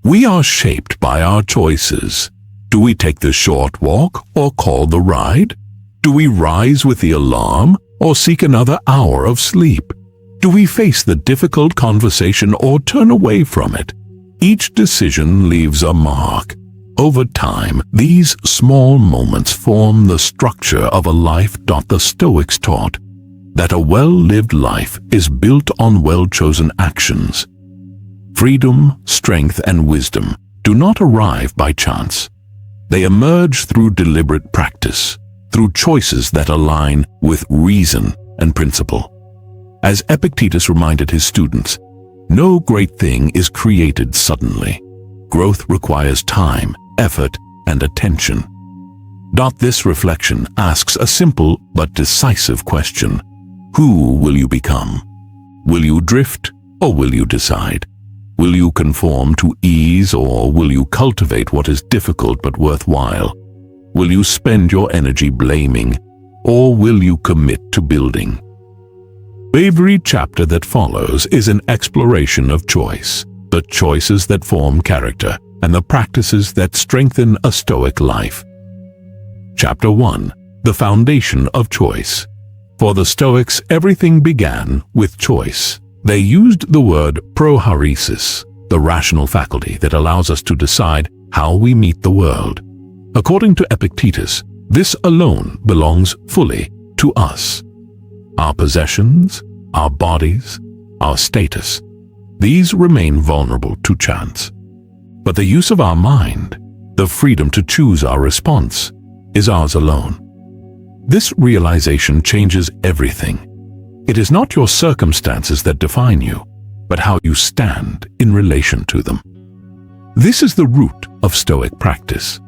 We are shaped by our choices. Do we take the short walk or call the ride? Do we rise with the alarm or seek another hour of sleep? Do we face the difficult conversation or turn away from it? Each decision leaves a mark. Over time, these small moments form the structure of a life. The Stoics taught that a well-lived life is built on well-chosen actions. Freedom, strength, and wisdom do not arrive by chance. They emerge through deliberate practice, through choices that align with reason and principle. As Epictetus reminded his students, no great thing is created suddenly. Growth requires time, effort, and attention. This reflection asks a simple but decisive question. Who will you become? Will you drift or will you decide? Will you conform to ease or will you cultivate what is difficult but worthwhile? Will you spend your energy blaming or will you commit to building? Every chapter that follows is an exploration of choice, the choices that form character and the practices that strengthen a Stoic life. Chapter 1. The Foundation of Choice. For the Stoics, everything began with choice. They used the word prohairesis, the rational faculty that allows us to decide how we meet the world. According to Epictetus, this alone belongs fully to us. Our possessions, our bodies, our status, these remain vulnerable to chance. But the use of our mind, the freedom to choose our response, is ours alone. This realization changes everything. It is not your circumstances that define you, but how you stand in relation to them. This is the root of Stoic practice.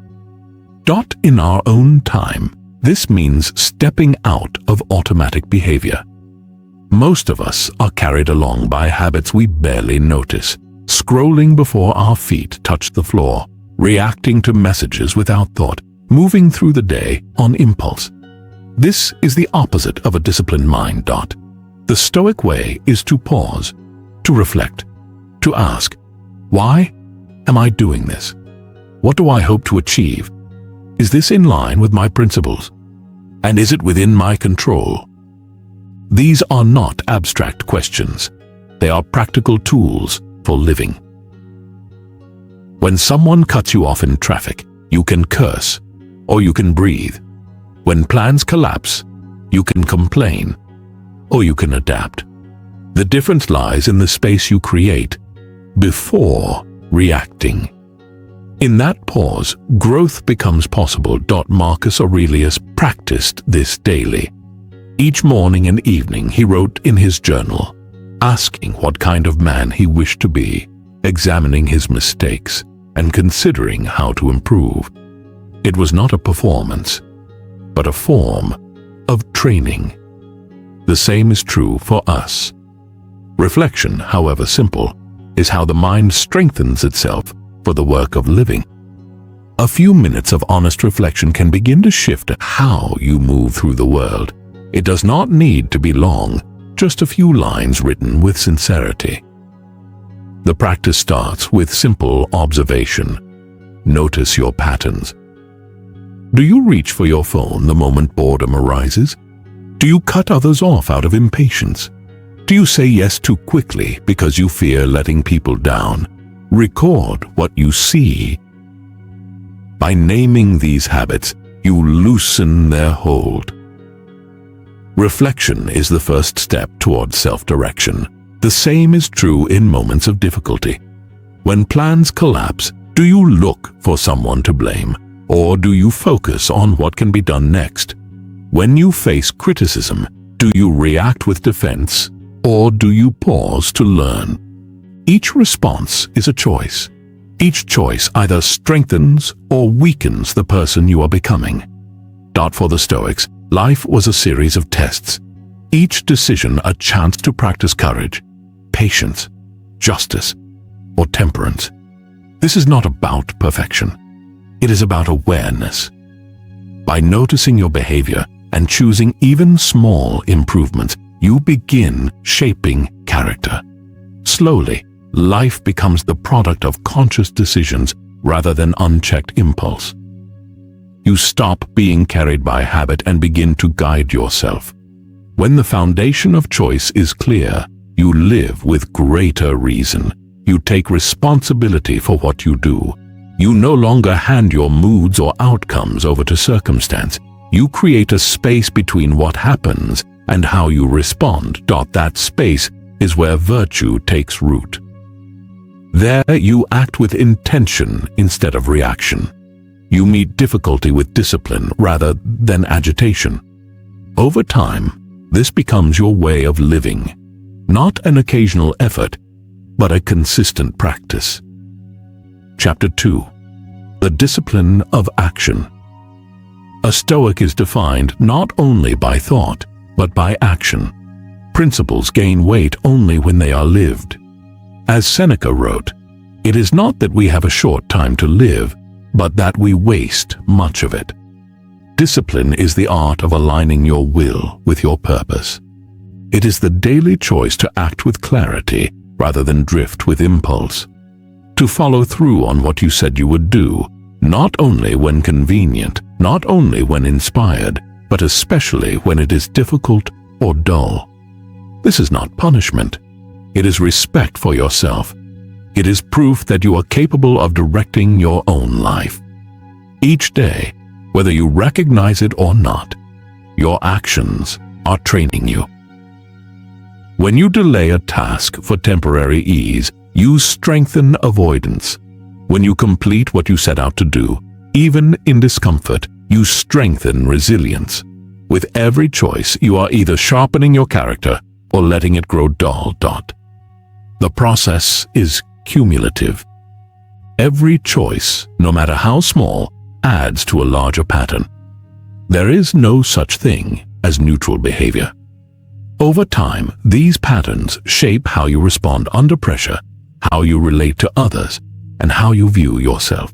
In our own time, this means stepping out of automatic behavior. Most of us are carried along by habits we barely notice, scrolling before our feet touch the floor, reacting to messages without thought, moving through the day on impulse. This is the opposite of a disciplined mind. The Stoic way is to pause, to reflect, to ask, why am I doing this? What do I hope to achieve? Is this in line with my principles? And is it within my control? These are not abstract questions. They are practical tools for living. When someone cuts you off in traffic, you can curse or you can breathe. When plans collapse, you can complain or you can adapt. The difference lies in the space you create before reacting. In that pause, growth becomes possible. Marcus Aurelius practiced this daily. Each morning and evening he wrote in his journal, asking what kind of man he wished to be, examining his mistakes, and considering how to improve. It was not a performance, but a form of training. The same is true for us. Reflection, however simple, is how the mind strengthens itself for the work of living. A few minutes of honest reflection can begin to shift how you move through the world. It does not need to be long, just a few lines written with sincerity. The practice starts with simple observation. Notice your patterns. Do you reach for your phone the moment boredom arises? Do you cut others off out of impatience? Do you say yes too quickly because you fear letting people down? Record what you see. By naming these habits, you loosen their hold. Reflection is the first step toward self-direction. The same is true in moments of difficulty. When plans collapse, do you look for someone to blame, or do you focus on what can be done next? When you face criticism, do you react with defense, or do you pause to learn? Each response is a choice. Each choice either strengthens or weakens the person you are becoming. For the Stoics, life was a series of tests, each decision a chance to practice courage, patience, justice, or temperance. This is not about perfection. It is about awareness. By noticing your behavior and choosing even small improvements, you begin shaping character. Slowly, life becomes the product of conscious decisions rather than unchecked impulse. You stop being carried by habit and begin to guide yourself. When the foundation of choice is clear, you live with greater reason. You take responsibility for what you do. You no longer hand your moods or outcomes over to circumstance. You create a space between what happens and how you respond. That space is where virtue takes root. There you act with intention instead of reaction. You meet difficulty with discipline rather than agitation. Over time, this becomes your way of living, not an occasional effort, but a consistent practice. Chapter 2. The Discipline of Action. A Stoic is defined not only by thought, but by action. Principles gain weight only when they are lived. As Seneca wrote, "It is not that we have a short time to live, but that we waste much of it." Discipline is the art of aligning your will with your purpose. It is the daily choice to act with clarity rather than drift with impulse. To follow through on what you said you would do, not only when convenient, not only when inspired, but especially when it is difficult or dull. This is not punishment. It is respect for yourself. It is proof that you are capable of directing your own life. Each day, whether you recognize it or not, your actions are training you. When you delay a task for temporary ease, you strengthen avoidance. When you complete what you set out to do, even in discomfort, you strengthen resilience. With every choice, you are either sharpening your character or letting it grow dull. The process is cumulative. Every choice, no matter how small, adds to a larger pattern. There is no such thing as neutral behavior. Over time, these patterns shape how you respond under pressure, how you relate to others, and how you view yourself.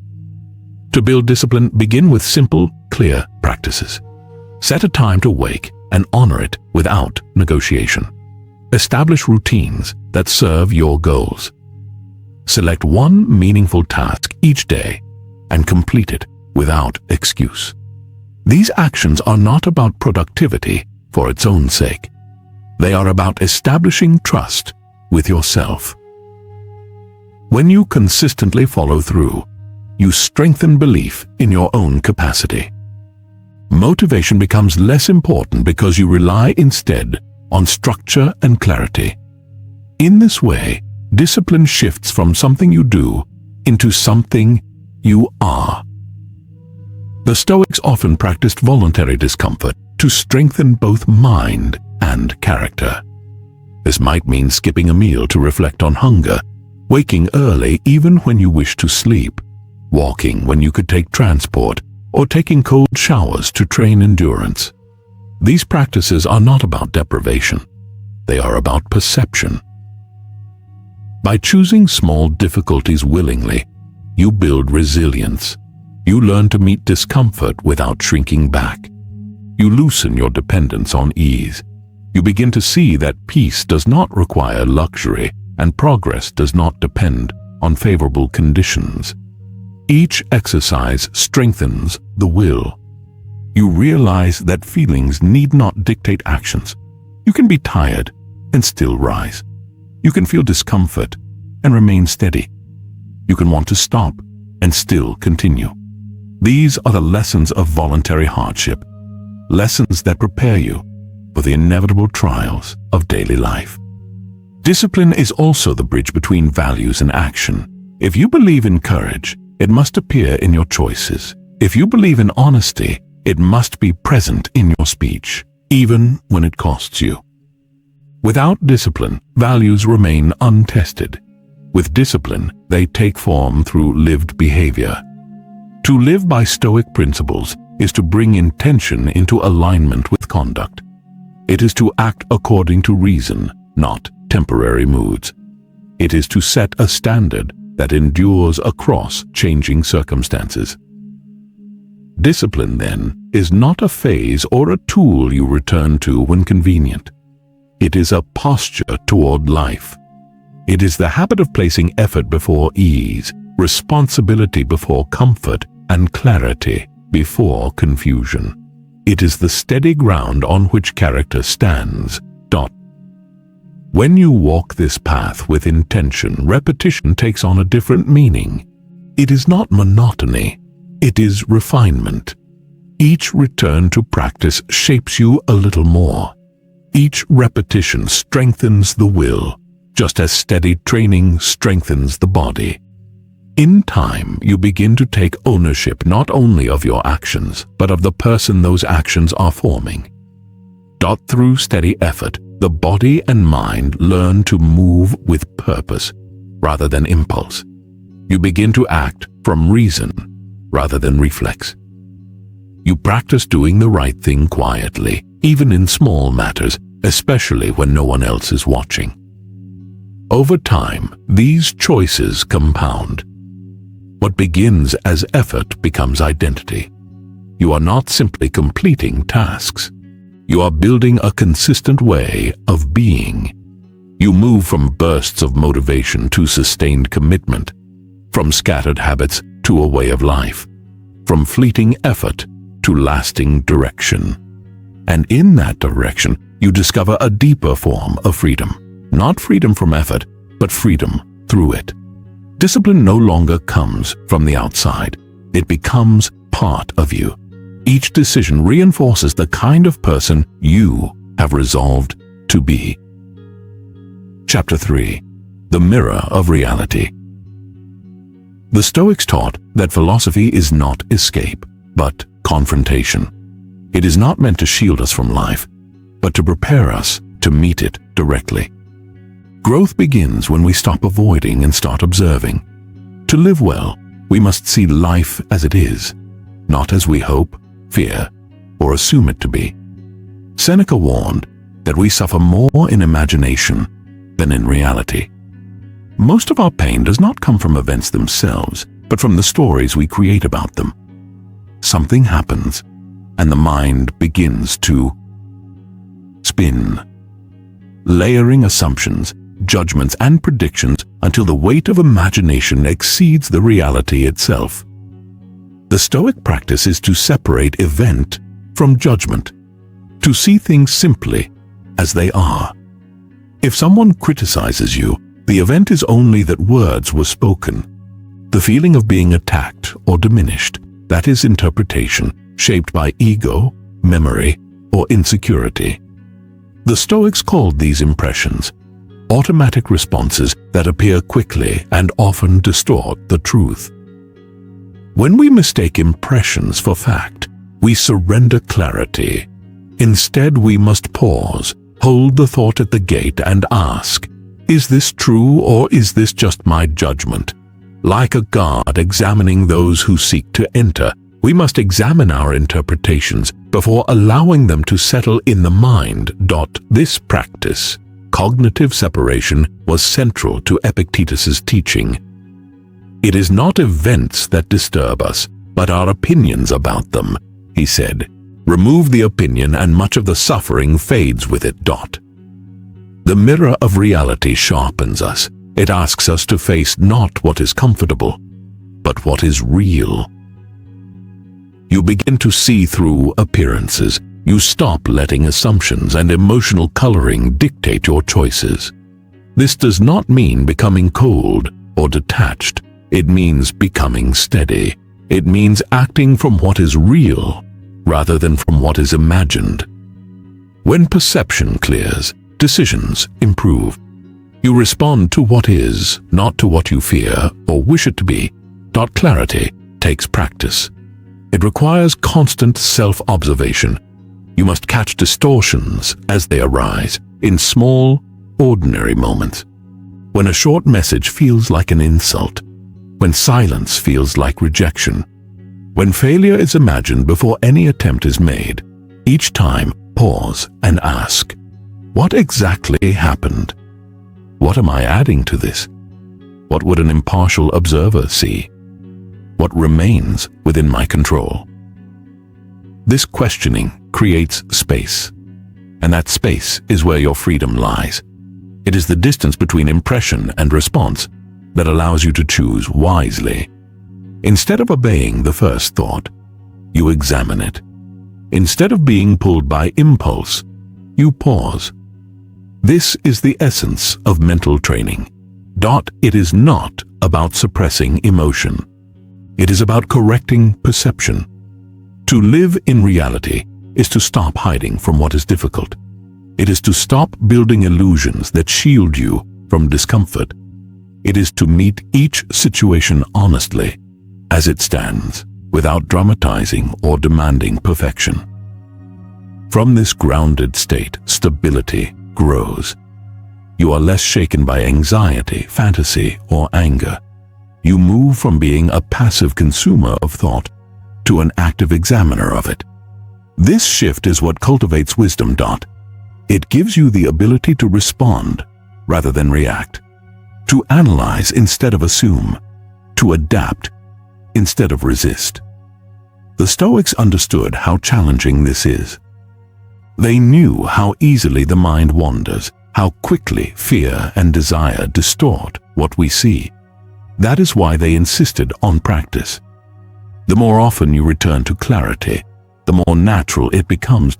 To build discipline, begin with simple, clear practices. Set a time to wake and honor it without negotiation. Establish routines that serve your goals. Select one meaningful task each day and complete it without excuse. These actions are not about productivity for its own sake. They are about establishing trust with yourself. When you consistently follow through, you strengthen belief in your own capacity. Motivation becomes less important because you rely instead on structure and clarity. In this way, discipline shifts from something you do into something you are. The Stoics often practiced voluntary discomfort to strengthen both mind and character. This might mean skipping a meal to reflect on hunger, waking early even when you wish to sleep, walking when you could take transport, or taking cold showers to train endurance. These practices are not about deprivation. They are about perception. By choosing small difficulties willingly, you build resilience. You learn to meet discomfort without shrinking back. You loosen your dependence on ease. You begin to see that peace does not require luxury and progress does not depend on favorable conditions. Each exercise strengthens the will. You realize that feelings need not dictate actions. You can be tired and still rise. You can feel discomfort and remain steady. You can want to stop and still continue. These are the lessons of voluntary hardship, lessons that prepare you for the inevitable trials of daily life. Discipline is also the bridge between values and action. If you believe in courage, it must appear in your choices. If you believe in honesty, it must be present in your speech, even when it costs you. Without discipline, values remain untested. With discipline, they take form through lived behavior. To live by Stoic principles is to bring intention into alignment with conduct. It is to act according to reason, not temporary moods. It is to set a standard that endures across changing circumstances. Discipline, then, is not a phase or a tool you return to when convenient. It is a posture toward life. It is the habit of placing effort before ease, responsibility before comfort, and clarity before confusion. It is the steady ground on which character stands. When you walk this path with intention, repetition takes on a different meaning. It is not monotony, it is refinement. Each return to practice shapes you a little more. Each repetition strengthens the will, just as steady training strengthens the body. In time, you begin to take ownership not only of your actions, but of the person those actions are forming. Through steady effort, the body and mind learn to move with purpose rather than impulse. You begin to act from reason rather than reflex. You practice doing the right thing quietly, even in small matters, especially when no one else is watching. Over time, these choices compound. What begins as effort becomes identity. You are not simply completing tasks. You are building a consistent way of being. You move from bursts of motivation to sustained commitment, from scattered habits to a way of life, from fleeting effort to lasting direction. And in that direction, you discover a deeper form of freedom. Not freedom from effort, but freedom through it. Discipline no longer comes from the outside. It becomes part of you. Each decision reinforces the kind of person you have resolved to be. Chapter 3. The Mirror of Reality. The Stoics taught that philosophy is not escape, but confrontation. It is not meant to shield us from life, but to prepare us to meet it directly. Growth begins when we stop avoiding and start observing. To live well, we must see life as it is, not as we hope, fear, or assume it to be. Seneca warned that we suffer more in imagination than in reality. Most of our pain does not come from events themselves, but from the stories we create about them. Something happens, and the mind begins to spin, layering assumptions, judgments, and predictions until the weight of imagination exceeds the reality itself. The Stoic practice is to separate event from judgment, to see things simply as they are. If someone criticizes you, the event is only that words were spoken. The feeling of being attacked or diminished, that is interpretation, shaped by ego, memory, or insecurity. The Stoics called these impressions automatic responses that appear quickly and often distort the truth. When we mistake impressions for fact, we surrender clarity. Instead, we must pause, hold the thought at the gate, and ask, is this true, or is this just my judgment? Like a guard examining those who seek to enter, we must examine our interpretations before allowing them to settle in the mind. This practice, cognitive separation, was central to Epictetus's teaching. It is not events that disturb us, but our opinions about them, he said. Remove the opinion and much of the suffering fades with it. The mirror of reality sharpens us. It asks us to face not what is comfortable, but what is real. You begin to see through appearances. You stop letting assumptions and emotional coloring dictate your choices. This does not mean becoming cold or detached. It means becoming steady. It means acting from what is real rather than from what is imagined. When perception clears, decisions improve. You respond to what is, not to what you fear or wish it to be. Clarity takes practice. It requires constant self-observation. You must catch distortions as they arise in small, ordinary moments. When a short message feels like an insult, when silence feels like rejection, when failure is imagined before any attempt is made, each time pause and ask, what exactly happened? What am I adding to this? What would an impartial observer see? What remains within my control? This questioning creates space, and that space is where your freedom lies. It is the distance between impression and response that allows you to choose wisely. Instead of obeying the first thought, you examine it. Instead of being pulled by impulse, you pause. This is the essence of mental training. It is not about suppressing emotion. It is about correcting perception. To live in reality is to stop hiding from what is difficult. It is to stop building illusions that shield you from discomfort. It is to meet each situation honestly, as it stands, without dramatizing or demanding perfection. From this grounded state, stability grows. You are less shaken by anxiety, fantasy, or anger. You move from being a passive consumer of thought to an active examiner of it. This shift is what cultivates wisdom. It gives you the ability to respond rather than react, to analyze instead of assume, to adapt instead of resist. The Stoics understood how challenging this is. They knew how easily the mind wanders, how quickly fear and desire distort what we see. That is why they insisted on practice. The more often you return to clarity, the more natural it becomes.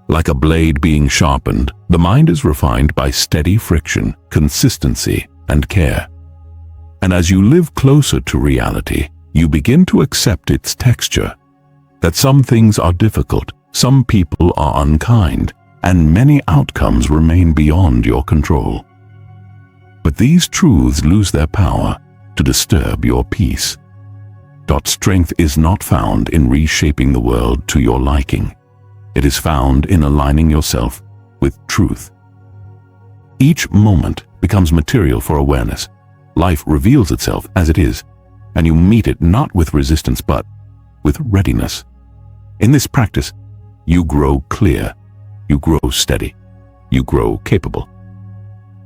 Like a blade being sharpened, the mind is refined by steady friction, consistency, and care. And as you live closer to reality, you begin to accept its texture, that some things are difficult, some people are unkind, and many outcomes remain beyond your control. But these truths lose their power to disturb your peace. Strength is not found in reshaping the world to your liking. It is found in aligning yourself with truth. Each moment becomes material for awareness. Life reveals itself as it is, and you meet it not with resistance but with readiness. In this practice, you grow clear, you grow steady, you grow capable.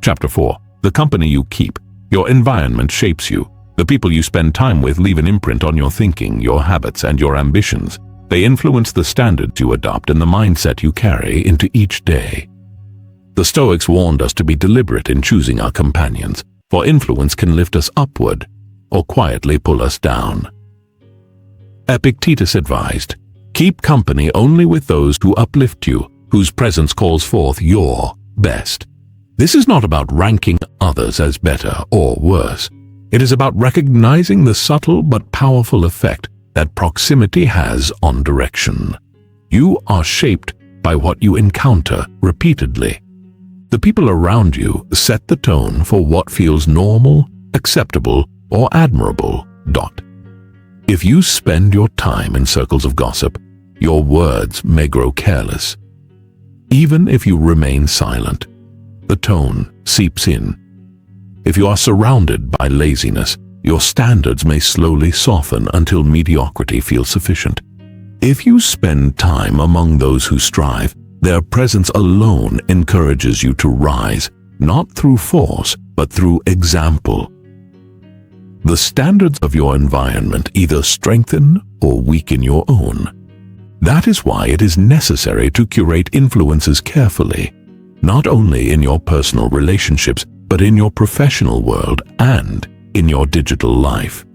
Chapter 4. The company you keep. Your environment shapes you. The people you spend time with leave an imprint on your thinking, your habits, and your ambitions. They influence the standards you adopt and the mindset you carry into each day. The Stoics warned us to be deliberate in choosing our companions, for influence can lift us upward or quietly pull us down. Epictetus advised, "Keep company only with those who uplift you, whose presence calls forth your best." This is not about ranking others as better or worse. It is about recognizing the subtle but powerful effect that proximity has on direction. You are shaped by what you encounter repeatedly. The people around you set the tone for what feels normal, acceptable, or admirable. If you spend your time in circles of gossip, your words may grow careless. Even if you remain silent, the tone seeps in. If you are surrounded by laziness, your standards may slowly soften until mediocrity feels sufficient. If you spend time among those who strive, their presence alone encourages you to rise, not through force, but through example. The standards of your environment either strengthen or weaken your own. That is why it is necessary to curate influences carefully, not only in your personal relationships, but in your professional world and in your digital life.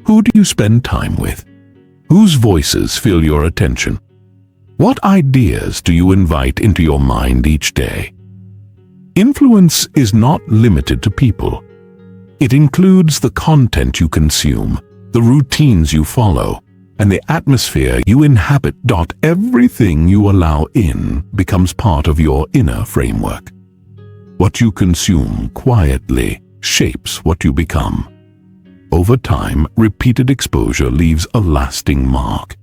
Who do you spend time with? Whose voices fill your attention? What ideas do you invite into your mind each day? Influence is not limited to people. It includes the content you consume, the routines you follow, and the atmosphere you inhabit. Everything you allow in becomes part of your inner framework. What you consume quietly shapes what you become. Over time, repeated exposure leaves a lasting mark.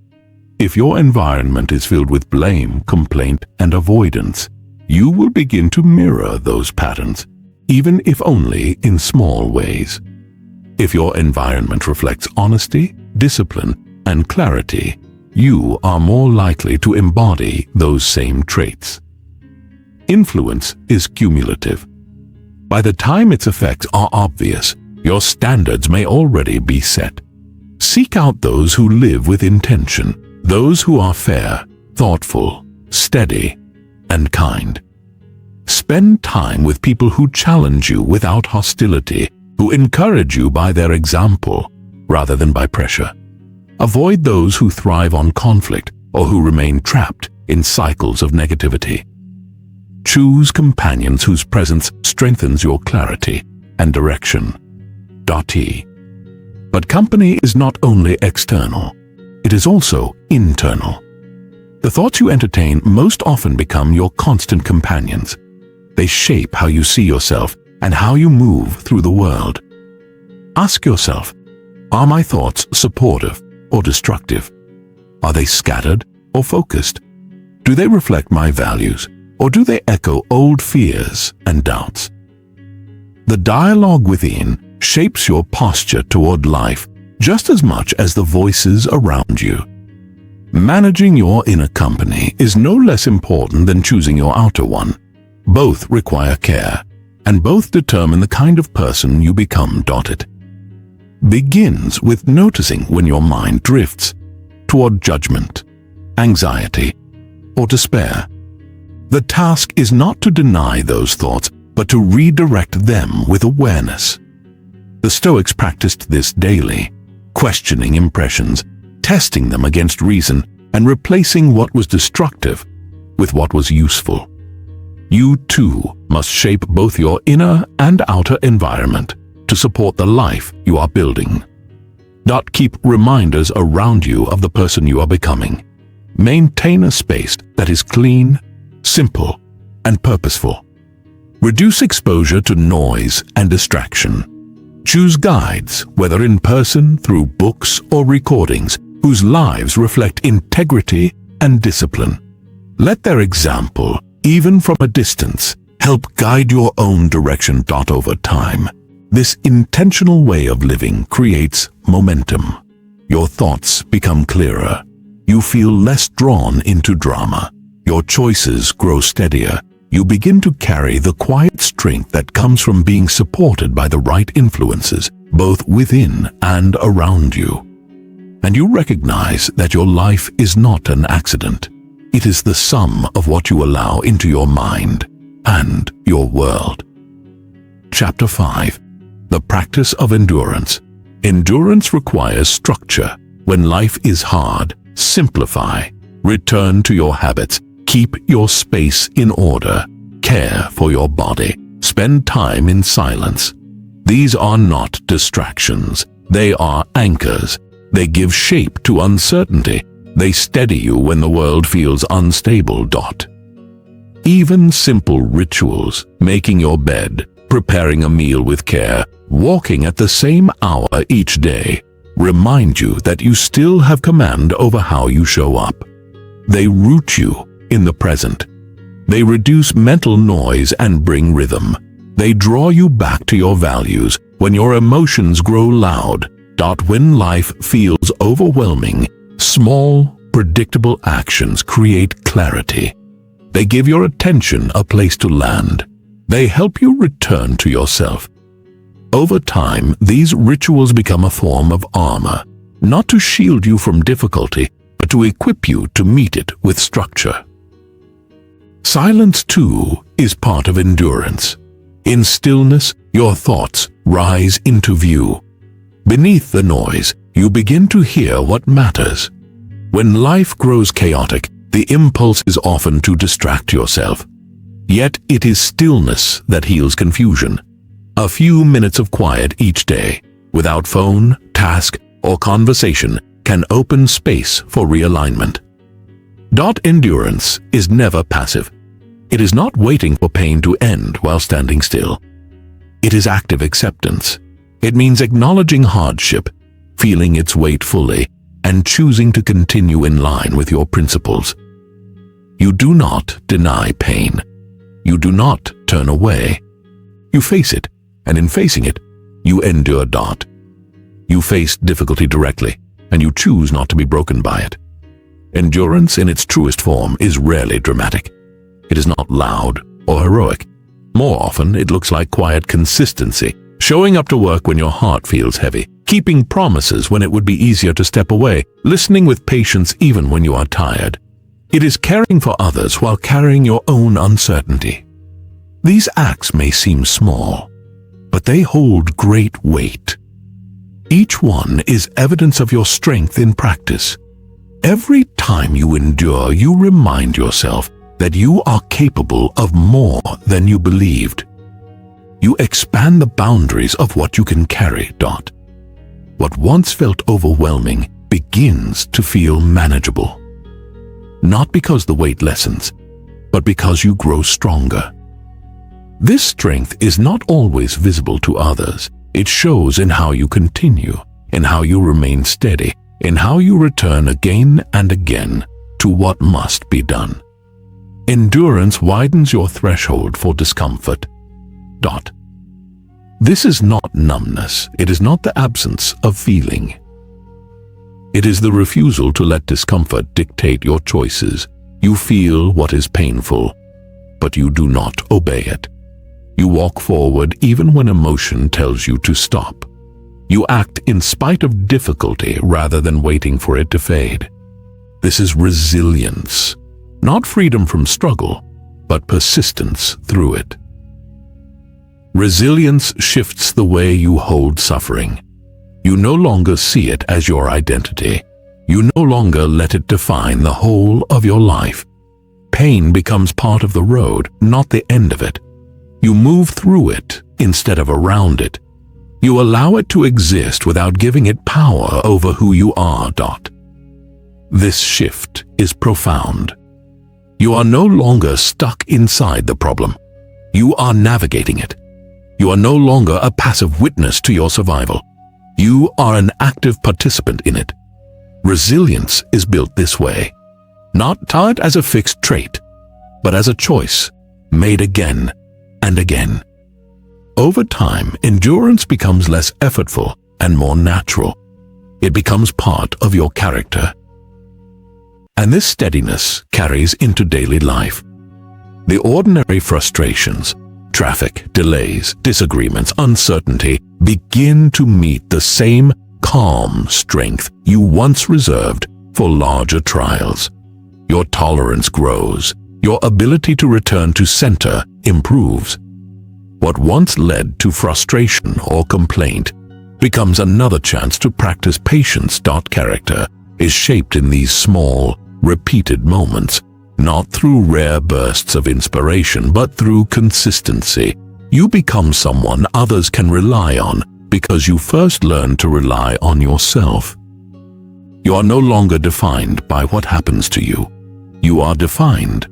If your environment is filled with blame, complaint, and avoidance, you will begin to mirror those patterns, even if only in small ways. If your environment reflects honesty, discipline, and clarity, you are more likely to embody those same traits. Influence is cumulative. By the time its effects are obvious, your standards may already be set. Seek out those who live with intention, those who are fair, thoughtful, steady, and kind. Spend time with people who challenge you without hostility, who encourage you by their example rather than by pressure. Avoid those who thrive on conflict or who remain trapped in cycles of negativity. Choose companions whose presence strengthens your clarity and direction. But company is not only external, it is also internal. The thoughts you entertain most often become your constant companions. They shape how you see yourself and how you move through the world. Ask yourself, are my thoughts supportive or destructive? Are they scattered or focused? Do they reflect my values, or do they echo old fears and doubts? The dialogue within shapes your posture toward life just as much as the voices around you. Managing your inner company is no less important than choosing your outer one. Both require care, and both determine the kind of person you become. It begins with noticing when your mind drifts toward judgment, anxiety, or despair. The task is not to deny those thoughts, but to redirect them with awareness. The Stoics practiced this daily, questioning impressions, testing them against reason, and replacing what was destructive with what was useful. You too must shape both your inner and outer environment to support the life you are building. Keep reminders around you of the person you are becoming. Maintain a space that is clean, simple, and purposeful. Reduce exposure to noise and distraction. Choose guides, whether in person, through books or recordings, whose lives reflect integrity and discipline. Let their example, even from a distance, help guide your own direction. Over time, this intentional way of living creates momentum. Your thoughts become clearer. You feel less drawn into drama. Your choices grow steadier. You begin to carry the quiet strength that comes from being supported by the right influences, both within and around you. And you recognize that your life is not an accident. It is the sum of what you allow into your mind and your world. Chapter 5. The Practice of Endurance. Endurance requires structure. When life is hard, simplify. Return to your habits. Keep your space in order. Care for your body. Spend time in silence. These are not distractions. They are anchors. They give shape to uncertainty. They steady you when the world feels unstable. Even simple rituals, making your bed, preparing a meal with care, walking at the same hour each day, remind you that you still have command over how you show up. They root you in the present. They reduce mental noise and bring rhythm. They draw you back to your values when your emotions grow loud. When life feels overwhelming, small, predictable actions create clarity. They give your attention a place to land. They help you return to yourself. Over time, these rituals become a form of armor, not to shield you from difficulty, but to equip you to meet it with structure. Silence, too, is part of endurance. In stillness, your thoughts rise into view. Beneath the noise, you begin to hear what matters. When life grows chaotic, the impulse is often to distract yourself. Yet it is stillness that heals confusion. A few minutes of quiet each day, without phone, task, or conversation, can open space for realignment. Endurance is never passive. It is not waiting for pain to end while standing still. It is active acceptance. It means acknowledging hardship, feeling its weight fully, and choosing to continue in line with your principles. You do not deny pain. You do not turn away. You face it, and in facing it, you endure. You face difficulty directly, and you choose not to be broken by it. Endurance in its truest form is rarely dramatic. It is not loud or heroic. More often, it looks like quiet consistency, showing up to work when your heart feels heavy, keeping promises when it would be easier to step away, listening with patience even when you are tired. It is caring for others while carrying your own uncertainty. These acts may seem small, but they hold great weight. Each one is evidence of your strength in practice. Every time you endure, you remind yourself that you are capable of more than you believed. You expand the boundaries of what you can carry. What once felt overwhelming begins to feel manageable. Not because the weight lessens, but because you grow stronger. This strength is not always visible to others. It shows in how you continue, in how you remain steady, in how you return again and again to what must be done. Endurance widens your threshold for discomfort. This is not numbness. It is not the absence of feeling. It is the refusal to let discomfort dictate your choices. You feel what is painful, but you do not obey it. You walk forward even when emotion tells you to stop. You act in spite of difficulty rather than waiting for it to fade. This is resilience, not freedom from struggle, but persistence through it. Resilience shifts the way you hold suffering. You no longer see it as your identity. You no longer let it define the whole of your life. Pain becomes part of the road, not the end of it. You move through it instead of around it. You allow it to exist without giving it power over who you are. This shift is profound. You are no longer stuck inside the problem. You are navigating it. You are no longer a passive witness to your survival. You are an active participant in it. Resilience is built this way, not taught as a fixed trait, but as a choice made again and again. Over time, endurance becomes less effortful and more natural. It becomes part of your character. And this steadiness carries into daily life. The ordinary frustrations, traffic, delays, disagreements, uncertainty begin to meet the same calm strength you once reserved for larger trials. Your tolerance grows. Your ability to return to center improves. What once led to frustration or complaint becomes another chance to practice patience. Character is shaped in these small, repeated moments, not through rare bursts of inspiration, but through consistency. You become someone others can rely on because you first learned to rely on yourself. You are no longer defined by what happens to you. You are defined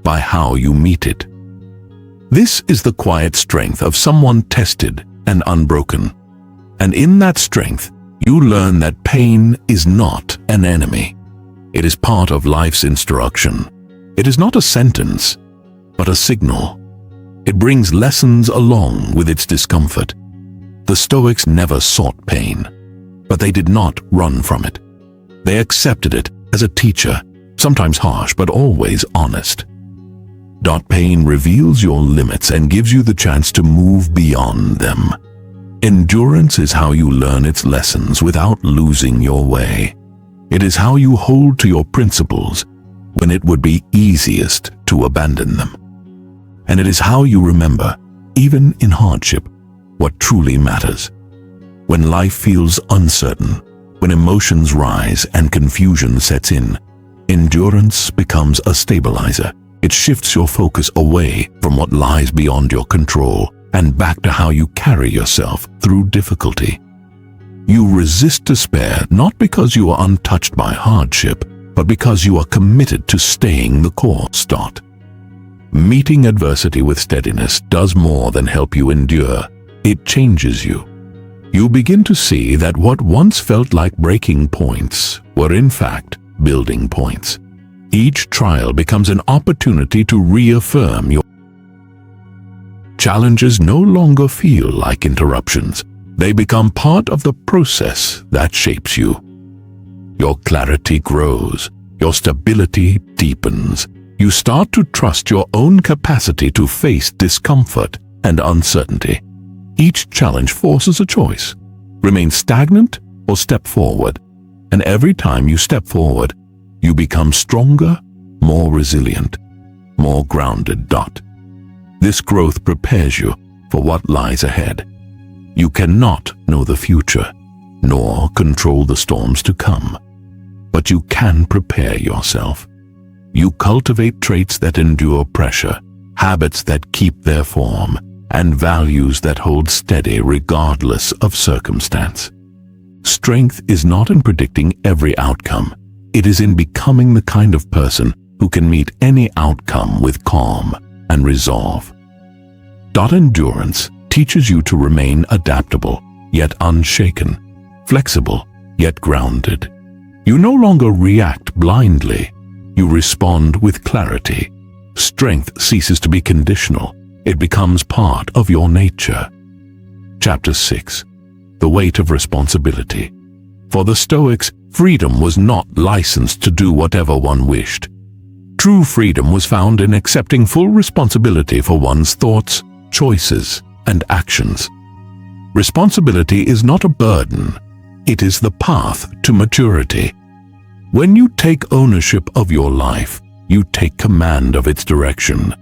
by how you meet it. This is the quiet strength of someone tested and unbroken. And in that strength, you learn that pain is not an enemy. It is part of life's instruction. It is not a sentence, but a signal. It brings lessons along with its discomfort. The Stoics never sought pain, but they did not run from it. They accepted it as a teacher, sometimes harsh, but always honest. Pain reveals your limits and gives you the chance to move beyond them. Endurance is how you learn its lessons without losing your way. It is how you hold to your principles when it would be easiest to abandon them. And it is how you remember, even in hardship, what truly matters. When life feels uncertain, when emotions rise and confusion sets in, endurance becomes a stabilizer. It shifts your focus away from what lies beyond your control and back to how you carry yourself through difficulty. You resist despair not because you are untouched by hardship, but because you are committed to staying the course. Meeting adversity with steadiness does more than help you endure. It changes you. You begin to see that what once felt like breaking points were in fact building points. Each trial becomes an opportunity to reaffirm your challenges. No longer feel like interruptions. They become part of the process that shapes you. Your clarity grows. Your stability deepens. You start to trust your own capacity to face discomfort and uncertainty. Each challenge forces a choice. Remain stagnant or step forward. And every time you step forward, you become stronger, more resilient, more grounded. This growth prepares you for what lies ahead. You cannot know the future, nor control the storms to come, but you can prepare yourself. You cultivate traits that endure pressure, habits that keep their form, and values that hold steady regardless of circumstance. Strength is not in predicting every outcome. It is in becoming the kind of person who can meet any outcome with calm and resolve. Endurance teaches you to remain adaptable, yet unshaken, flexible, yet grounded. You no longer react blindly. You respond with clarity. Strength ceases to be conditional. It becomes part of your nature. Chapter 6. The weight of responsibility. For the Stoics, freedom was not licensed to do whatever one wished. True freedom was found in accepting full responsibility for one's thoughts, choices, and actions. Responsibility is not a burden. It is the path to maturity. When you take ownership of your life, you take command of its direction.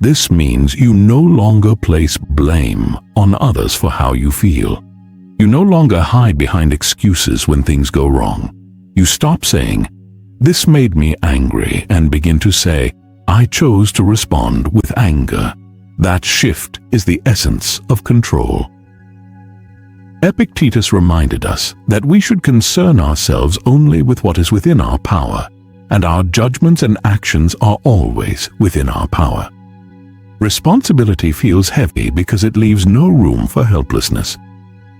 This means you no longer place blame on others for how you feel. You no longer hide behind excuses when things go wrong. You stop saying, "This made me angry," and begin to say, "I chose to respond with anger." That shift is the essence of control. Epictetus reminded us that we should concern ourselves only with what is within our power, and our judgments and actions are always within our power. Responsibility feels heavy because it leaves no room for helplessness.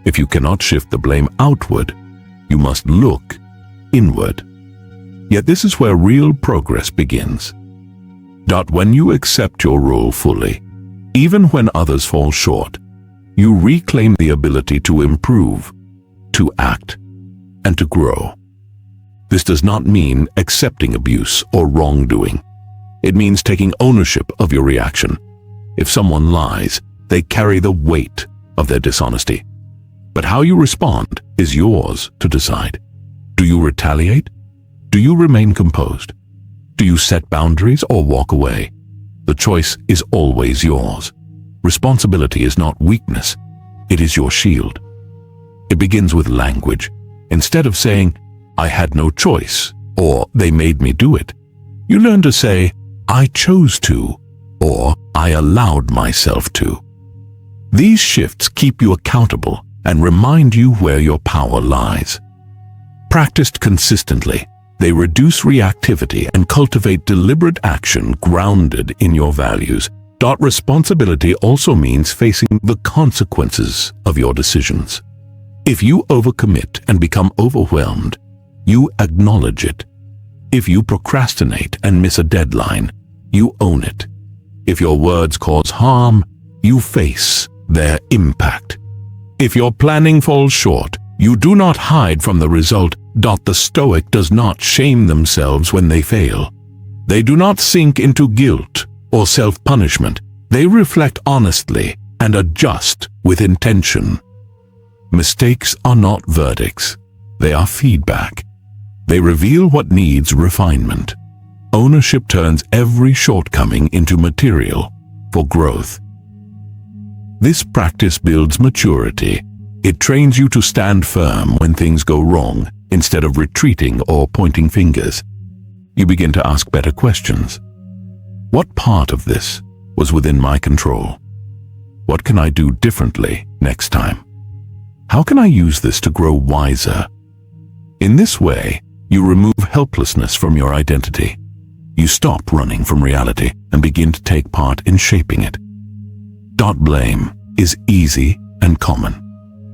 If you cannot shift the blame outward, you must look inward. Yet this is where real progress begins. When you accept your role fully, even when others fall short, you reclaim the ability to improve, to act, and to grow. This does not mean accepting abuse or wrongdoing. It means taking ownership of your reaction. If someone lies, they carry the weight of their dishonesty. But how you respond is yours to decide. Do you retaliate? Do you remain composed? Do you set boundaries or walk away? The choice is always yours. Responsibility is not weakness. It is your shield. It begins with language. Instead of saying, "I had no choice," or "they made me do it," you learn to say, "I chose to," or "I allowed myself to." These shifts keep you accountable and remind you where your power lies. Practiced consistently, they reduce reactivity and cultivate deliberate action grounded in your values. Responsibility also means facing the consequences of your decisions. If you overcommit and become overwhelmed, you acknowledge it. If you procrastinate and miss a deadline, you own it. If your words cause harm, you face their impact. If your planning falls short, you do not hide from the result. The Stoic does not shame themselves when they fail. They do not sink into guilt or self-punishment. They reflect honestly and adjust with intention. Mistakes are not verdicts. They are feedback. They reveal what needs refinement. Ownership turns every shortcoming into material for growth. This practice builds maturity. It trains you to stand firm when things go wrong instead of retreating or pointing fingers. You begin to ask better questions. What part of this was within my control? What can I do differently next time? How can I use this to grow wiser? In this way, you remove helplessness from your identity. You stop running from reality and begin to take part in shaping it. Blame is easy and common.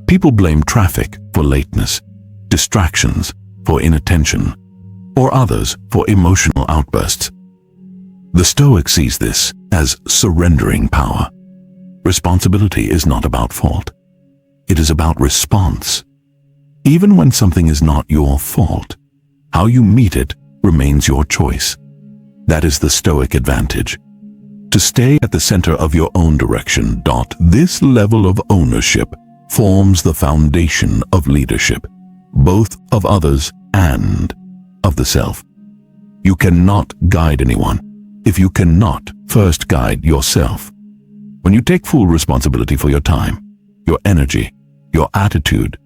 People blame traffic for lateness, distractions for inattention, or others for emotional outbursts. The Stoic sees this as surrendering power. Responsibility is not about fault. It is about response. Even when something is not your fault, how you meet it remains your choice. That is the Stoic advantage. To stay at the center of your own direction. This level of ownership forms the foundation of leadership, both of others and of the self. You cannot guide anyone if you cannot first guide yourself. When you take full responsibility for your time, your energy, your attitude,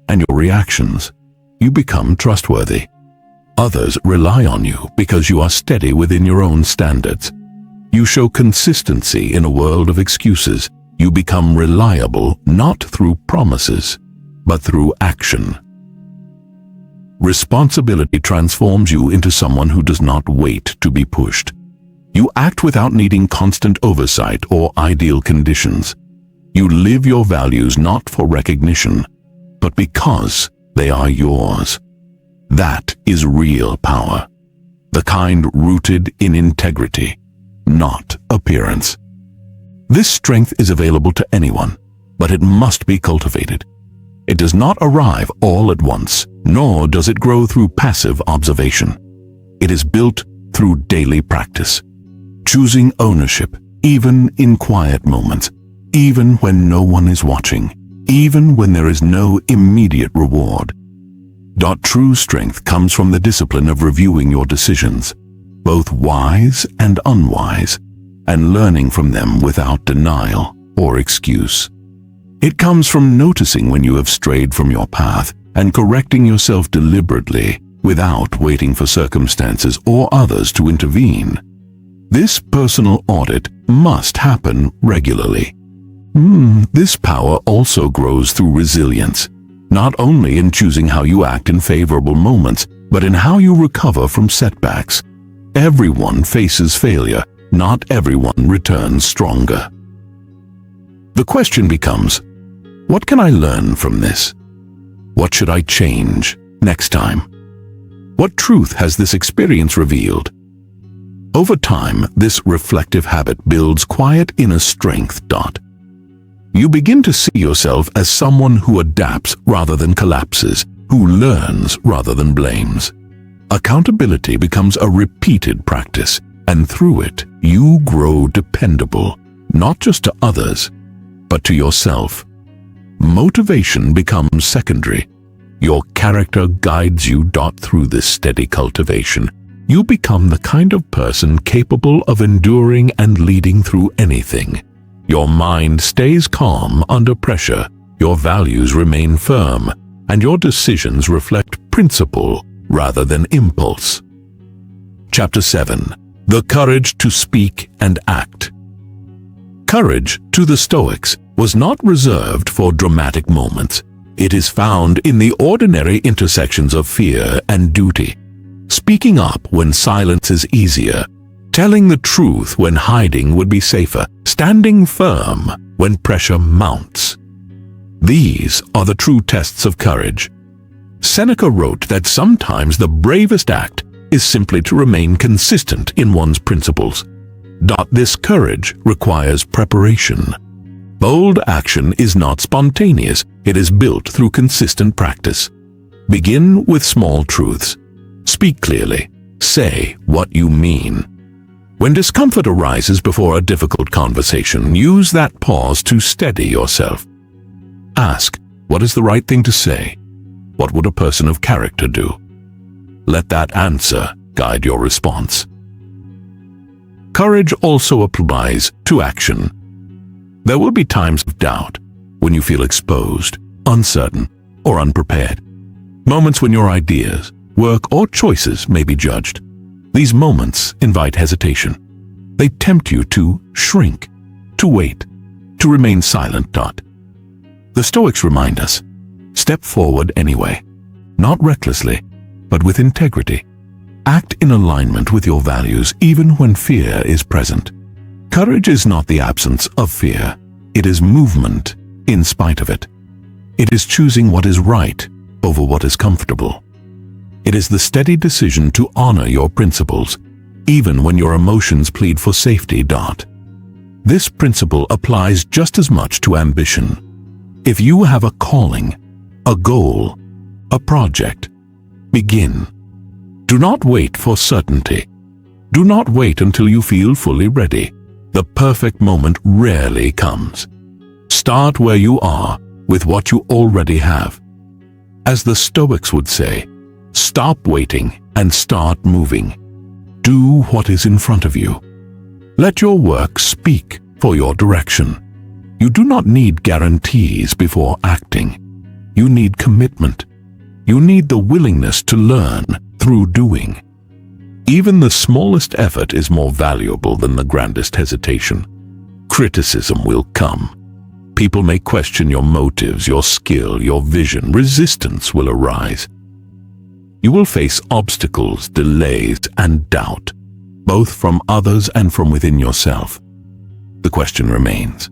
and your reactions, you become trustworthy. Others rely on you because you are steady within your own standards. You show consistency in a world of excuses. You become reliable not through promises, but through action. Responsibility transforms you into someone who does not wait to be pushed. You act without needing constant oversight or ideal conditions. You live your values not for recognition, but because they are yours. That is real power, the kind rooted in integrity, not appearance. This strength is available to anyone, but it must be cultivated. It does not arrive all at once, nor does it grow through passive observation. It is built through daily practice, choosing ownership even in quiet moments, even when no one is watching, even when there is no immediate reward. True strength comes from the discipline of reviewing your decisions, both wise and unwise, and learning from them without denial or excuse. It comes from noticing when you have strayed from your path and correcting yourself deliberately without waiting for circumstances or others to intervene. This personal audit must happen regularly. This power also grows through resilience, not only in choosing how you act in favorable moments, but in how you recover from setbacks. Everyone faces failure, not everyone returns stronger. The question becomes, what can I learn from this? What should I change next time? What truth has this experience revealed? Over time, this reflective habit builds quiet inner strength. You begin to see yourself as someone who adapts rather than collapses, who learns rather than blames. Accountability becomes a repeated practice, and through it, you grow dependable, not just to others, but to yourself. Motivation becomes secondary. Your character guides you. Through this steady cultivation, you become the kind of person capable of enduring and leading through anything. Your mind stays calm under pressure, your values remain firm, and your decisions reflect principle rather than impulse. Chapter 7. The courage to speak and act. Courage, to the Stoics, was not reserved for dramatic moments. It is found in the ordinary intersections of fear and duty. Speaking up when silence is easier, telling the truth when hiding would be safer, standing firm when pressure mounts. These are the true tests of courage. Seneca wrote that sometimes the bravest act is simply to remain consistent in one's principles. This courage requires preparation. Bold action is not spontaneous, it is built through consistent practice. Begin with small truths. Speak clearly. Say what you mean. When discomfort arises before a difficult conversation, use that pause to steady yourself. Ask, what is the right thing to say? What would a person of character do? Let that answer guide your response. Courage also applies to action. There will be times of doubt, when you feel exposed, uncertain, or unprepared. Moments when your ideas, work, or choices may be judged. These moments invite hesitation. They tempt you to shrink, to wait, to remain silent. The Stoics remind us, step forward anyway, not recklessly, but with integrity. Act in alignment with your values even when fear is present. Courage is not the absence of fear. It is movement in spite of it. It is choosing what is right over what is comfortable. It is the steady decision to honor your principles, even when your emotions plead for safety. This principle applies just as much to ambition. If you have a calling, a goal, a project, begin. Do not wait for certainty. Do not wait until you feel fully ready. The perfect moment rarely comes. Start where you are with what you already have. As the Stoics would say, stop waiting and start moving. Do what is in front of you. Let your work speak for your direction. You do not need guarantees before acting. You need commitment. You need the willingness to learn through doing. Even the smallest effort is more valuable than the grandest hesitation. Criticism will come. People may question your motives, your skill, your vision. Resistance will arise. You will face obstacles, delays, and doubt, both from others and from within yourself. The question remains,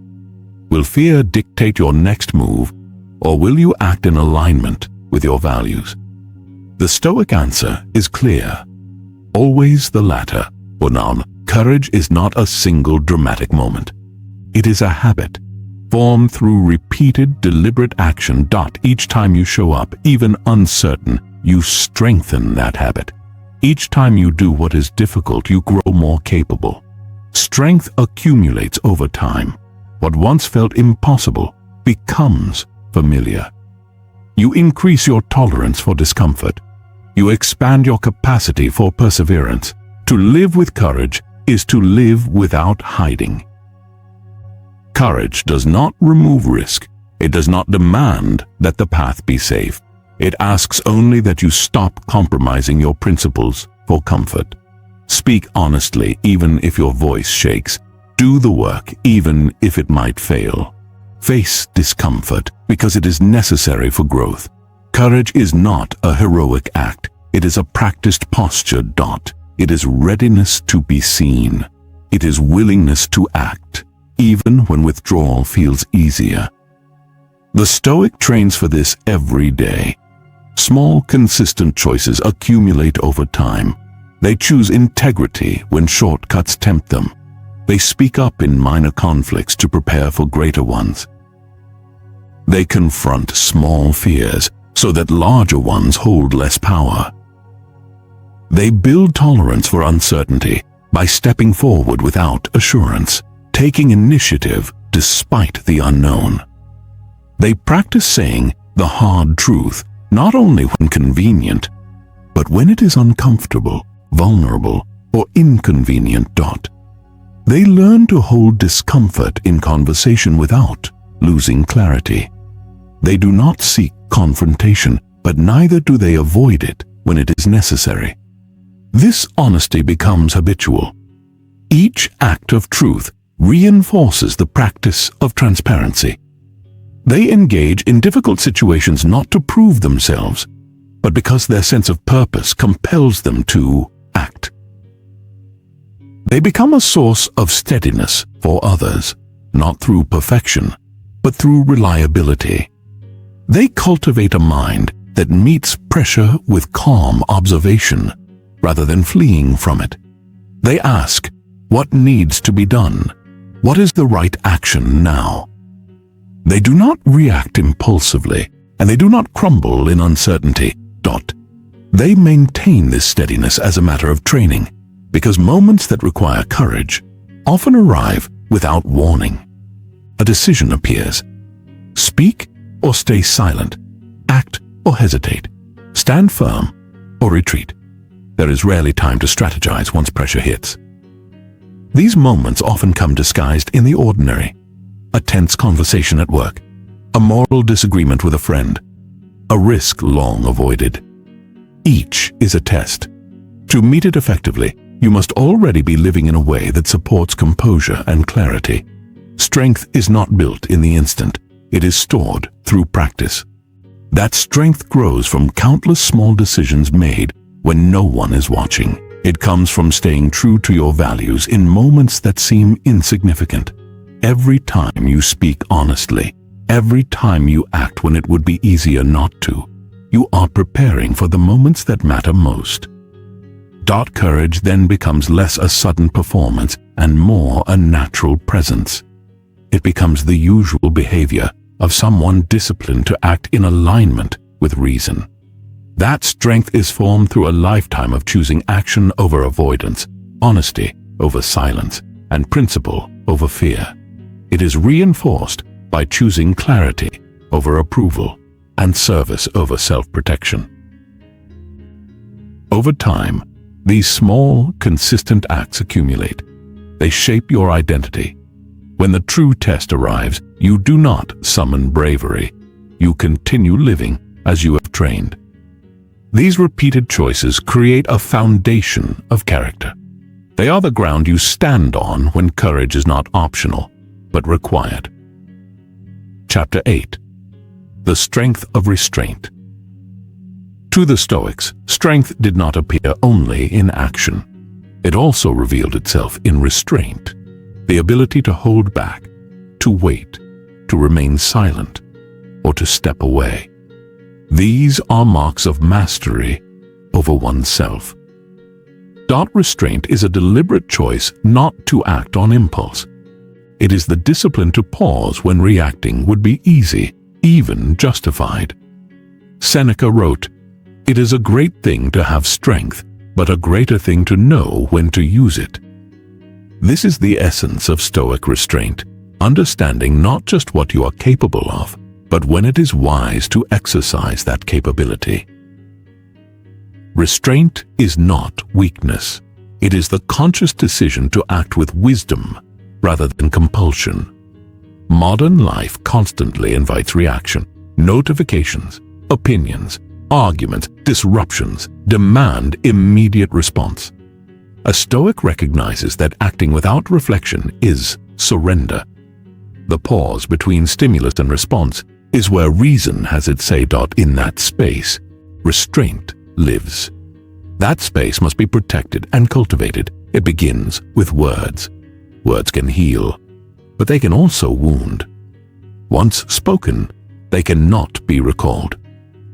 will fear dictate your next move, or will you act in alignment with your values? The Stoic answer is clear. Always the latter. For now, courage is not a single dramatic moment. It is a habit, formed through repeated, deliberate action. Each time you show up, even uncertain, you strengthen that habit. Each time you do what is difficult, you grow more capable. Strength accumulates over time. What once felt impossible becomes familiar. You increase your tolerance for discomfort. You expand your capacity for perseverance. To live with courage is to live without hiding. Courage does not remove risk. It does not demand that the path be safe. It asks only that you stop compromising your principles for comfort. Speak honestly, even if your voice shakes. Do the work, even if it might fail. Face discomfort because it is necessary for growth. Courage is not a heroic act. It is a practiced posture. It is readiness to be seen. It is willingness to act, even when withdrawal feels easier. The Stoic trains for this every day. Small, consistent choices accumulate over time. They choose integrity when shortcuts tempt them. They speak up in minor conflicts to prepare for greater ones. They confront small fears so that larger ones hold less power. They build tolerance for uncertainty by stepping forward without assurance, taking initiative despite the unknown. They practice saying the hard truth, not only when convenient, but when it is uncomfortable, vulnerable, or inconvenient. They learn to hold discomfort in conversation without losing clarity. They do not seek confrontation, but neither do they avoid it when it is necessary. This honesty becomes habitual. Each act of truth reinforces the practice of transparency. They engage in difficult situations not to prove themselves, but because their sense of purpose compels them to act. They become a source of steadiness for others, not through perfection, but through reliability. They cultivate a mind that meets pressure with calm observation, rather than fleeing from it. They ask, what needs to be done? What is the right action now? They do not react impulsively, and they do not crumble in uncertainty. They maintain this steadiness as a matter of training, because moments that require courage often arrive without warning. A decision appears. Speak or stay silent, act or hesitate, stand firm or retreat. There is rarely time to strategize once pressure hits. These moments often come disguised in the ordinary. A tense conversation at work, a moral disagreement with a friend, a risk long avoided. Each is a test. To meet it effectively, you must already be living in a way that supports composure and clarity. Strength is not built in the instant. It is stored through practice. That strength grows from countless small decisions made when no one is watching. It comes from staying true to your values in moments that seem insignificant. Every time you speak honestly, every time you act when it would be easier not to, you are preparing for the moments that matter most. Courage then becomes less a sudden performance and more a natural presence. It becomes the usual behavior of someone disciplined to act in alignment with reason. That strength is formed through a lifetime of choosing action over avoidance, honesty over silence, and principle over fear. It is reinforced by choosing clarity over approval and service over self-protection. Over time, these small, consistent acts accumulate. They shape your identity. When the true test arrives, you do not summon bravery. You continue living as you have trained. These repeated choices create a foundation of character. They are the ground you stand on when courage is not optional, but required. Chapter 8. The Strength of Restraint. To the Stoics, strength did not appear only in action. It also revealed itself in restraint, the ability to hold back, to wait, to remain silent, or to step away. These are marks of mastery over oneself. Restraint is a deliberate choice not to act on impulse. It is the discipline to pause when reacting would be easy, even justified. Seneca wrote, "It is a great thing to have strength, but a greater thing to know when to use it." This is the essence of Stoic restraint, understanding not just what you are capable of, but when it is wise to exercise that capability. Restraint is not weakness. It is the conscious decision to act with wisdom rather than compulsion. Modern life constantly invites reaction. Notifications, opinions, arguments, disruptions demand immediate response. A Stoic recognizes that acting without reflection is surrender. The pause between stimulus and response is where reason has its say. In that space, restraint lives. That space must be protected and cultivated. It begins with words. Words can heal, but they can also wound. Once spoken, they cannot be recalled.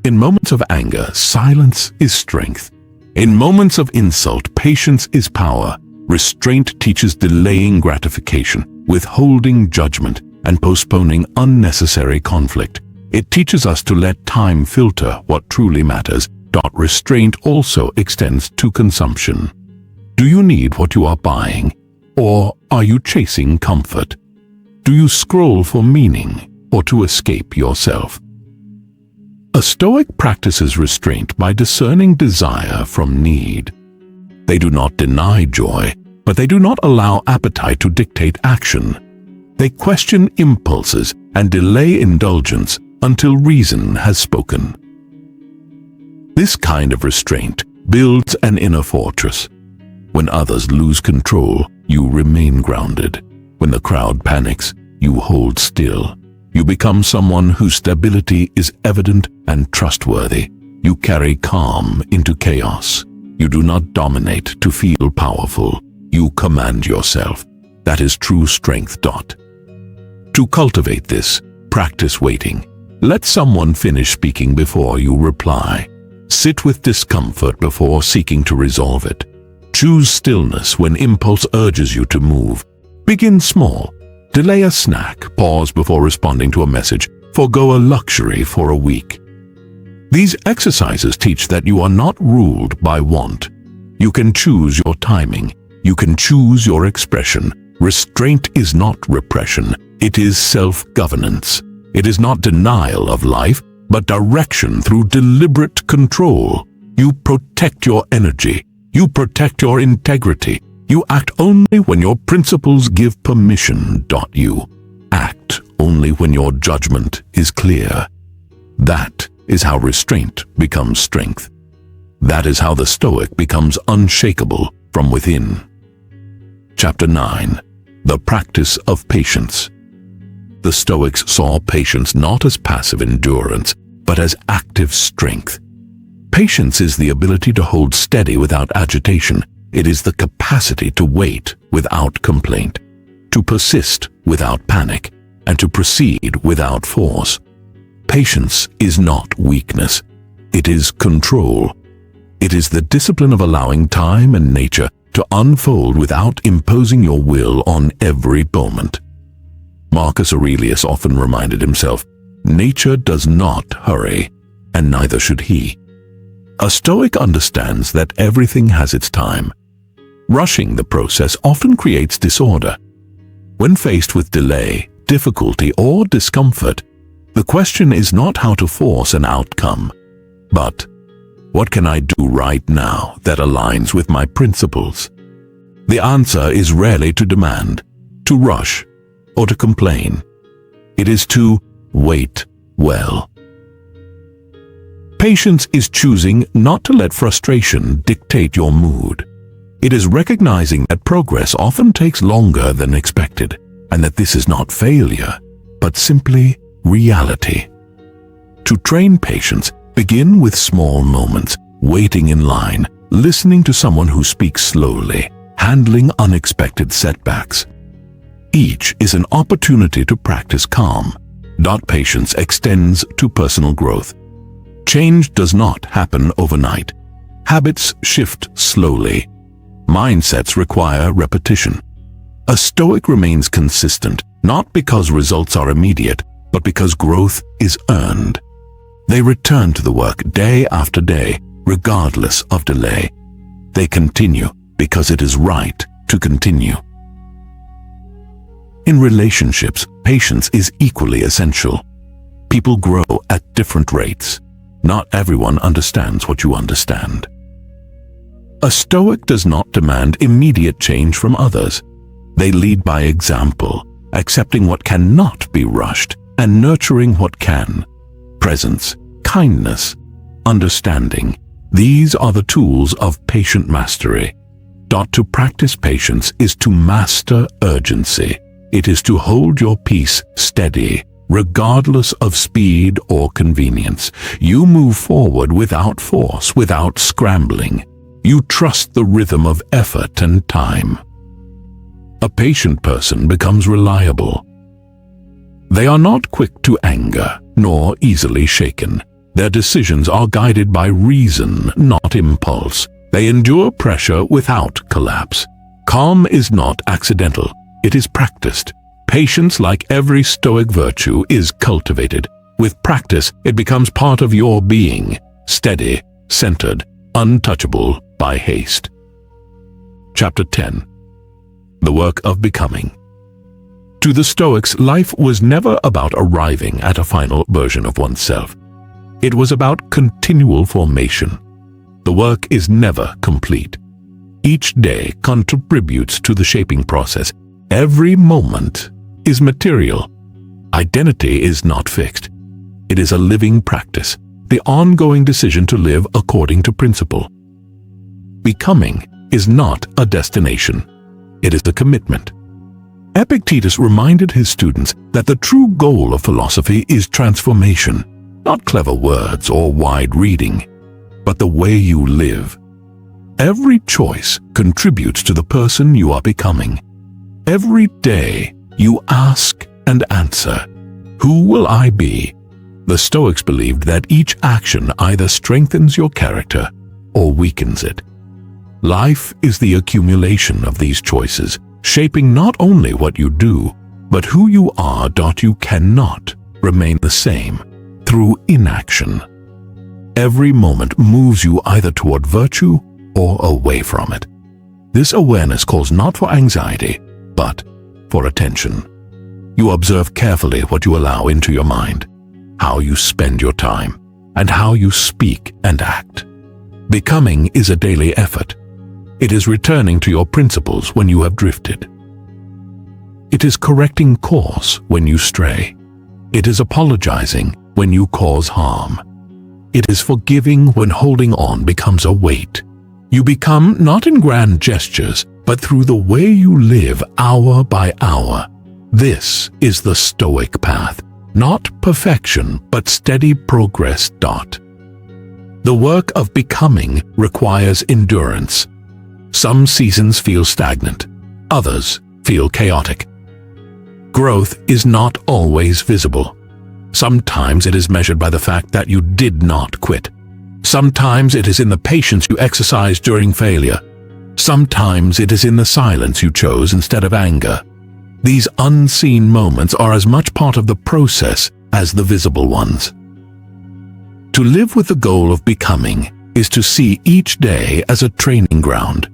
In moments of anger, silence is strength. In moments of insult, patience is power. Restraint teaches delaying gratification, withholding judgment, and postponing unnecessary conflict. It teaches us to let time filter what truly matters. Restraint also extends to consumption. Do you need what you are buying, or are you chasing comfort? Do you scroll for meaning or to escape yourself? A Stoic practices restraint by discerning desire from need. They do not deny joy, but they do not allow appetite to dictate action. They question impulses and delay indulgence until reason has spoken. This kind of restraint builds an inner fortress. When others lose control, you remain grounded. When the crowd panics, you hold still. You become someone whose stability is evident and trustworthy. You carry calm into chaos. You do not dominate to feel powerful. You command yourself. That is true strength. To cultivate this, practice waiting. Let someone finish speaking before you reply. Sit with discomfort before seeking to resolve it. Choose stillness when impulse urges you to move. Begin small. Delay a snack. Pause before responding to a message. Forgo a luxury for a week. These exercises teach that you are not ruled by want. You can choose your timing. You can choose your expression. Restraint is not repression. It is self-governance. It is not denial of life, but direction through deliberate control. You protect your energy. You protect your integrity. You act only when your principles give permission. You act only when your judgment is clear. That is how restraint becomes strength. That is how the Stoic becomes unshakable from within. Chapter 9. The Practice of Patience. The Stoics saw patience not as passive endurance, but as active strength. Patience is the ability to hold steady without agitation. It is the capacity to wait without complaint, to persist without panic, and to proceed without force. Patience is not weakness. It is control. It is the discipline of allowing time and nature to unfold without imposing your will on every moment. Marcus Aurelius often reminded himself, nature does not hurry, and neither should he. A Stoic understands that everything has its time. Rushing the process often creates disorder. When faced with delay, difficulty, or discomfort, the question is not how to force an outcome, but what can I do right now that aligns with my principles? The answer is rarely to demand, to rush, or to complain. It is to wait well. Patience is choosing not to let frustration dictate your mood. It is recognizing that progress often takes longer than expected, and that this is not failure, but simply reality. To train patience, begin with small moments, waiting in line, listening to someone who speaks slowly, handling unexpected setbacks. Each is an opportunity to practice calm. Patience extends to personal growth. Change does not happen overnight. Habits shift slowly. Mindsets require repetition. A Stoic remains consistent, not because results are immediate, but because growth is earned. They return to the work day after day, regardless of delay. They continue because it is right to continue. In relationships, patience is equally essential. People grow at different rates. Not everyone understands what you understand. A Stoic does not demand immediate change from others. They lead by example, accepting what cannot be rushed and nurturing what can. Presence, kindness, understanding. These are the tools of patient mastery. To practice patience is to master urgency. It is to hold your peace steady, regardless of speed or convenience. You move forward without force, without scrambling. You trust the rhythm of effort and time. A patient person becomes reliable. They are not quick to anger, nor easily shaken. Their decisions are guided by reason, not impulse. They endure pressure without collapse. Calm is not accidental. It is practiced. Patience, like every Stoic virtue, is cultivated. With practice, it becomes part of your being, steady, centered, untouchable by haste. Chapter 10. The Work of Becoming. To the Stoics, life was never about arriving at a final version of oneself. It was about continual formation. The work is never complete. Each day contributes to the shaping process. Every moment is material. Identity is not fixed. It is a living practice, the ongoing decision to live according to principle. Becoming is not a destination. It is a commitment. Epictetus reminded his students that the true goal of philosophy is transformation, not clever words or wide reading, but the way you live. Every choice contributes to the person you are becoming. Every day you ask and answer, "Who will I be?" The Stoics believed that each action either strengthens your character or weakens it. Life is the accumulation of these choices, shaping not only what you do, but who you are. You cannot remain the same through inaction. Every moment moves you either toward virtue or away from it. This awareness calls not for anxiety, but for attention. You observe carefully what you allow into your mind, how you spend your time, and how you speak and act. Becoming is a daily effort. It is returning to your principles when you have drifted. It is correcting course when you stray. It is apologizing when you cause harm. It is forgiving when holding on becomes a weight. You become not in grand gestures, but through the way you live hour by hour. This is the Stoic path, not perfection, but steady progress. The work of becoming requires endurance. Some seasons feel stagnant, others feel chaotic. Growth is not always visible. Sometimes it is measured by the fact that you did not quit. Sometimes it is in the patience you exercised during failure. Sometimes it is in the silence you chose instead of anger. These unseen moments are as much part of the process as the visible ones. To live with the goal of becoming is to see each day as a training ground.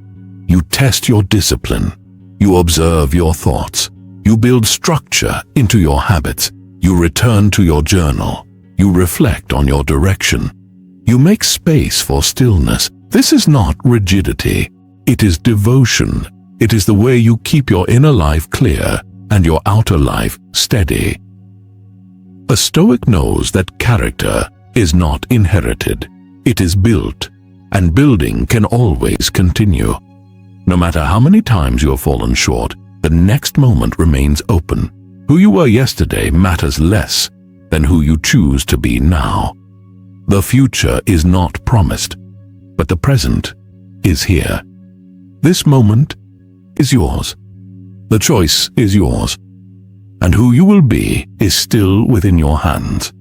You test your discipline. You observe your thoughts. You build structure into your habits. You return to your journal. You reflect on your direction. You make space for stillness. This is not rigidity. It is devotion. It is the way you keep your inner life clear and your outer life steady. A Stoic knows that character is not inherited, it is built, and building can always continue. No matter how many times you have fallen short, the next moment remains open. Who you were yesterday matters less than who you choose to be now. The future is not promised, but the present is here. This moment is yours. The choice is yours, and who you will be is still within your hands.